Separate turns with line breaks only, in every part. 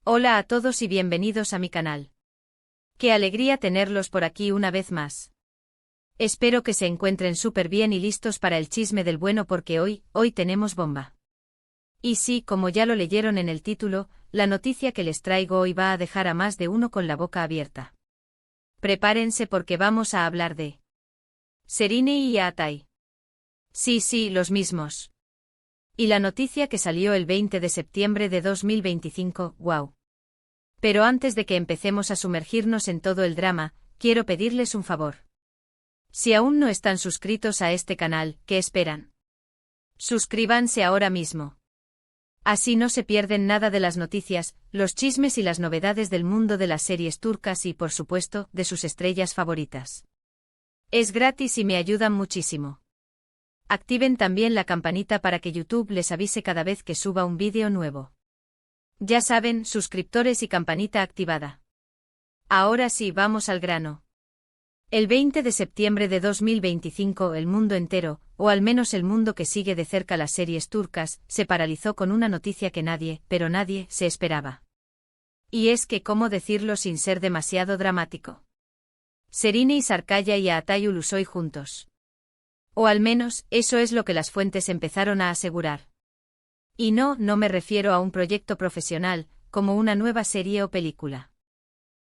Hola a todos y bienvenidos a mi canal. Qué alegría tenerlos por aquí una vez más. Espero que se encuentren súper bien y listos para el chisme del bueno porque hoy tenemos bomba. Y sí, como ya lo leyeron en el título, la noticia que les traigo hoy va a dejar a más de uno con la boca abierta. Prepárense porque vamos a hablar de Serine y Aatai. Sí, los mismos. Y la noticia que salió el 20 de septiembre de 2025, wow. Pero antes de que empecemos a sumergirnos en todo el drama, quiero pedirles un favor. Si aún no están suscritos a este canal, ¿qué esperan? Suscríbanse ahora mismo. Así no se pierden nada de las noticias, los chismes y las novedades del mundo de las series turcas y, por supuesto, de sus estrellas favoritas. Es gratis y me ayudan muchísimo. Activen también la campanita para que YouTube les avise cada vez que suba un vídeo nuevo. Ya saben, suscriptores y campanita activada. Ahora sí, vamos al grano. El 20 de septiembre de 2025 el mundo entero, o al menos el mundo que sigue de cerca las series turcas, se paralizó con una noticia que nadie, pero nadie, se esperaba. Y es que, ¿cómo decirlo sin ser demasiado dramático? Serine y Sarkaya y Aatai Ulusoy juntos. O al menos, eso es lo que las fuentes empezaron a asegurar. Y no me refiero a un proyecto profesional, como una nueva serie o película.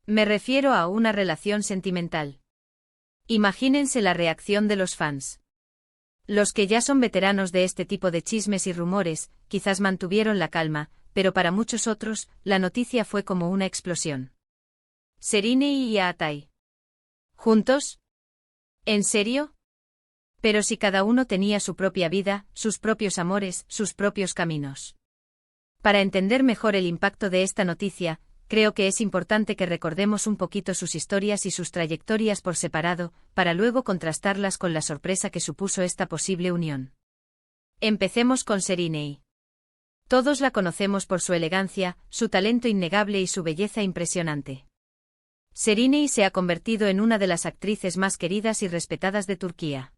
Me refiero a una relación sentimental. Imagínense la reacción de los fans. Los que ya son veteranos de este tipo de chismes y rumores, quizás mantuvieron la calma, pero para muchos otros, la noticia fue como una explosión. Serine y Aatai. ¿Juntos? ¿En serio? Pero si cada uno tenía su propia vida, sus propios amores, sus propios caminos. Para entender mejor el impacto de esta noticia, creo que es importante que recordemos un poquito sus historias y sus trayectorias por separado, para luego contrastarlas con la sorpresa que supuso esta posible unión. Empecemos con Serine. Todos la conocemos por su elegancia, su talento innegable y su belleza impresionante. Serine se ha convertido en una de las actrices más queridas y respetadas de Turquía.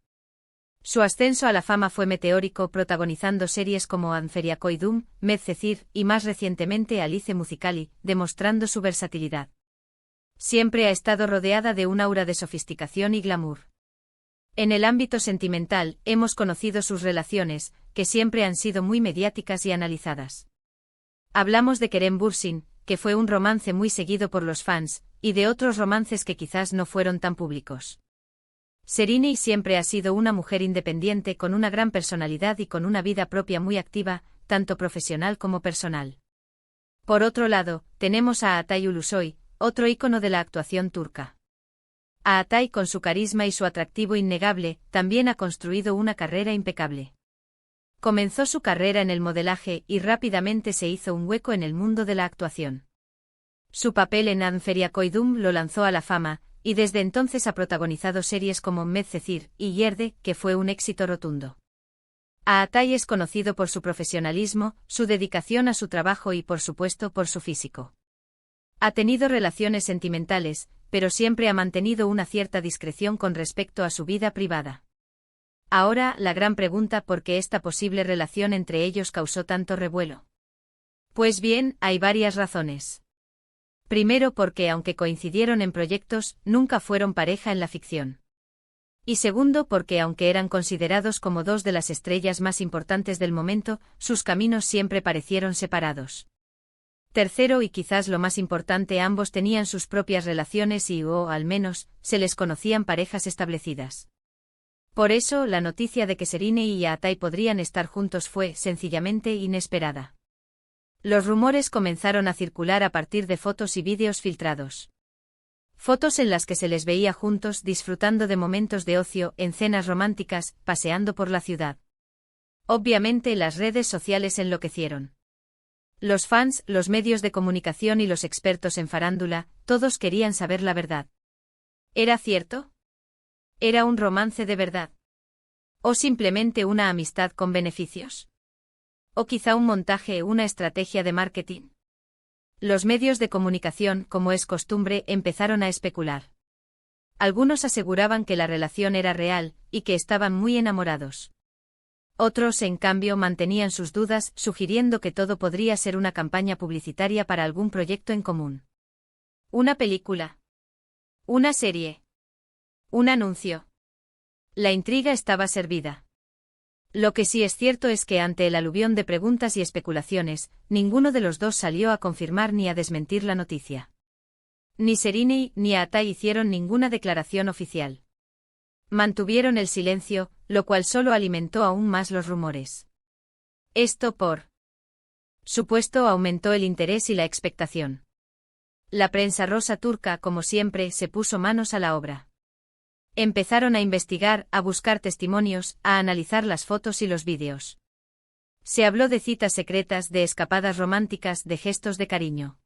Su ascenso a la fama fue meteórico, protagonizando series como Anferia Koydum, Medcezir y más recientemente Alice Musicali, demostrando su versatilidad. Siempre ha estado rodeada de un aura de sofisticación y glamour. En el ámbito sentimental, hemos conocido sus relaciones, que siempre han sido muy mediáticas y analizadas. Hablamos de Kerem Bürsin, que fue un romance muy seguido por los fans, y de otros romances que quizás no fueron tan públicos. Serine siempre ha sido una mujer independiente con una gran personalidad y con una vida propia muy activa, tanto profesional como personal. Por otro lado, tenemos a Aatai Ulusoy, otro ícono de la actuación turca. Aatai, con su carisma y su atractivo innegable, también ha construido una carrera impecable. Comenzó su carrera en el modelaje y rápidamente se hizo un hueco en el mundo de la actuación. Su papel en Anferia Koydum lo lanzó a la fama, y desde entonces ha protagonizado series como Medcezir y Yerde, que fue un éxito rotundo. Aatai es conocido por su profesionalismo, su dedicación a su trabajo y por supuesto por su físico. Ha tenido relaciones sentimentales, pero siempre ha mantenido una cierta discreción con respecto a su vida privada. Ahora, la gran pregunta: ¿por qué esta posible relación entre ellos causó tanto revuelo? Pues bien, hay varias razones. Primero, porque aunque coincidieron en proyectos, nunca fueron pareja en la ficción. Y segundo, porque aunque eran considerados como dos de las estrellas más importantes del momento, sus caminos siempre parecieron separados. Tercero, y quizás lo más importante, ambos tenían sus propias relaciones o al menos, se les conocían parejas establecidas. Por eso, la noticia de que Serine y Aatai podrían estar juntos fue, sencillamente, inesperada. Los rumores comenzaron a circular a partir de fotos y vídeos filtrados. Fotos en las que se les veía juntos disfrutando de momentos de ocio, en cenas románticas, paseando por la ciudad. Obviamente las redes sociales enloquecieron. Los fans, los medios de comunicación y los expertos en farándula, todos querían saber la verdad. ¿Era cierto? ¿Era un romance de verdad? ¿O simplemente una amistad con beneficios? ¿O quizá un montaje, una estrategia de marketing? Los medios de comunicación, como es costumbre, empezaron a especular. Algunos aseguraban que la relación era real, y que estaban muy enamorados. Otros, en cambio, mantenían sus dudas, sugiriendo que todo podría ser una campaña publicitaria para algún proyecto en común. Una película. Una serie. Un anuncio. La intriga estaba servida. Lo que sí es cierto es que ante el aluvión de preguntas y especulaciones, ninguno de los dos salió a confirmar ni a desmentir la noticia. Ni Sereni ni Atai hicieron ninguna declaración oficial. Mantuvieron el silencio, lo cual solo alimentó aún más los rumores. Esto por supuesto aumentó el interés y la expectación. La prensa rosa turca, como siempre, se puso manos a la obra. Empezaron a investigar, a buscar testimonios, a analizar las fotos y los vídeos. Se habló de citas secretas, de escapadas románticas, de gestos de cariño.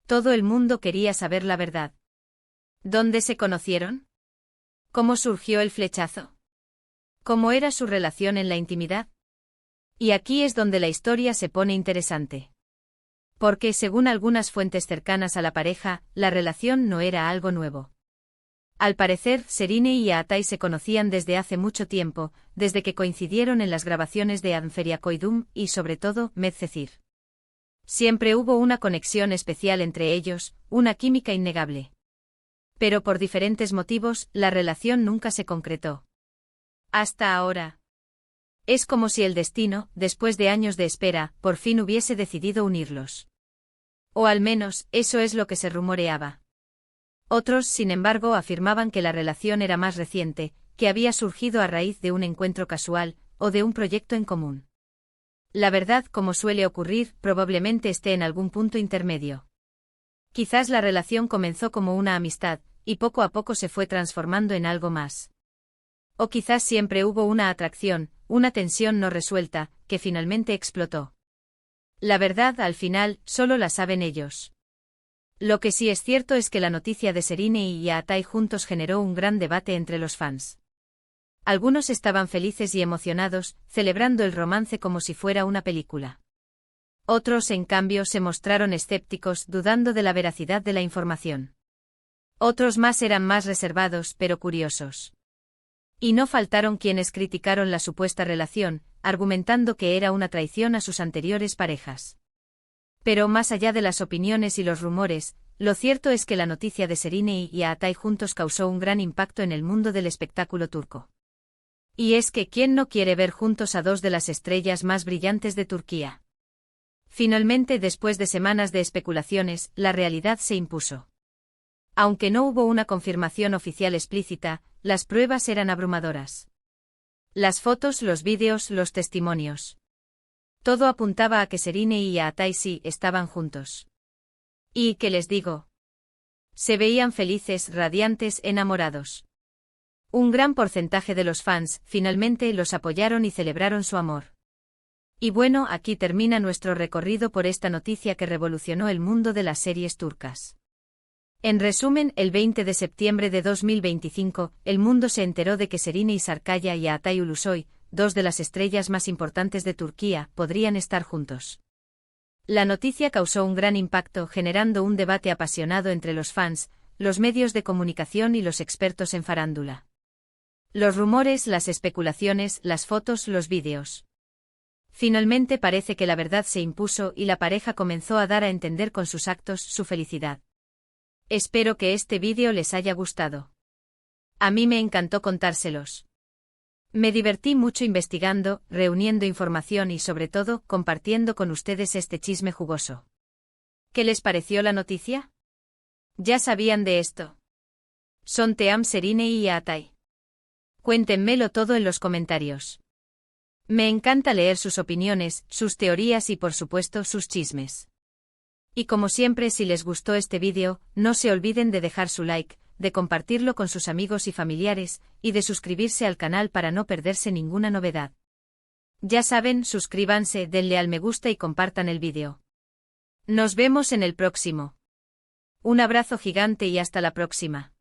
Todo el mundo quería saber la verdad. ¿Dónde se conocieron? ¿Cómo surgió el flechazo? ¿Cómo era su relación en la intimidad? Y aquí es donde la historia se pone interesante. Porque, según algunas fuentes cercanas a la pareja, la relación no era algo nuevo. Al parecer, Sereni y Atai se conocían desde hace mucho tiempo, desde que coincidieron en las grabaciones de Anferiakoidum y, sobre todo, Medcezir. Siempre hubo una conexión especial entre ellos, una química innegable. Pero por diferentes motivos, la relación nunca se concretó. Hasta ahora. Es como si el destino, después de años de espera, por fin hubiese decidido unirlos. O al menos, eso es lo que se rumoreaba. Otros, sin embargo, afirmaban que la relación era más reciente, que había surgido a raíz de un encuentro casual, o de un proyecto en común. La verdad, como suele ocurrir, probablemente esté en algún punto intermedio. Quizás la relación comenzó como una amistad, y poco a poco se fue transformando en algo más. O quizás siempre hubo una atracción, una tensión no resuelta, que finalmente explotó. La verdad, al final, solo la saben ellos. Lo que sí es cierto es que la noticia de Sereni y Atai juntos generó un gran debate entre los fans. Algunos estaban felices y emocionados, celebrando el romance como si fuera una película. Otros, en cambio, se mostraron escépticos, dudando de la veracidad de la información. Otros más eran más reservados, pero curiosos. Y no faltaron quienes criticaron la supuesta relación, argumentando que era una traición a sus anteriores parejas. Pero más allá de las opiniones y los rumores, lo cierto es que la noticia de Sereni y Atai juntos causó un gran impacto en el mundo del espectáculo turco. Y es que ¿quién no quiere ver juntos a dos de las estrellas más brillantes de Turquía? Finalmente, después de semanas de especulaciones, la realidad se impuso. Aunque no hubo una confirmación oficial explícita, las pruebas eran abrumadoras. Las fotos, los vídeos, los testimonios. Todo apuntaba a que Sereni y Atai sí estaban juntos. ¿Y qué les digo? Se veían felices, radiantes, enamorados. Un gran porcentaje de los fans, finalmente, los apoyaron y celebraron su amor. Y bueno, aquí termina nuestro recorrido por esta noticia que revolucionó el mundo de las series turcas. En resumen, el 20 de septiembre de 2025, el mundo se enteró de que Sereni Sarıkaya y Atai Ulusoy, dos de las estrellas más importantes de Turquía, podrían estar juntos. La noticia causó un gran impacto, generando un debate apasionado entre los fans, los medios de comunicación y los expertos en farándula. Los rumores, las especulaciones, las fotos, los vídeos. Finalmente parece que la verdad se impuso y la pareja comenzó a dar a entender con sus actos su felicidad. Espero que este vídeo les haya gustado. A mí me encantó contárselos. Me divertí mucho investigando, reuniendo información y sobre todo, compartiendo con ustedes este chisme jugoso. ¿Qué les pareció la noticia? ¿Ya sabían de esto? ¿Son team Sereni y Atai? Cuéntenmelo todo en los comentarios. Me encanta leer sus opiniones, sus teorías y por supuesto sus chismes. Y como siempre, si les gustó este vídeo, no se olviden de dejar su like, de compartirlo con sus amigos y familiares, y de suscribirse al canal para no perderse ninguna novedad. Ya saben, suscríbanse, denle al me gusta y compartan el vídeo. Nos vemos en el próximo. Un abrazo gigante y hasta la próxima.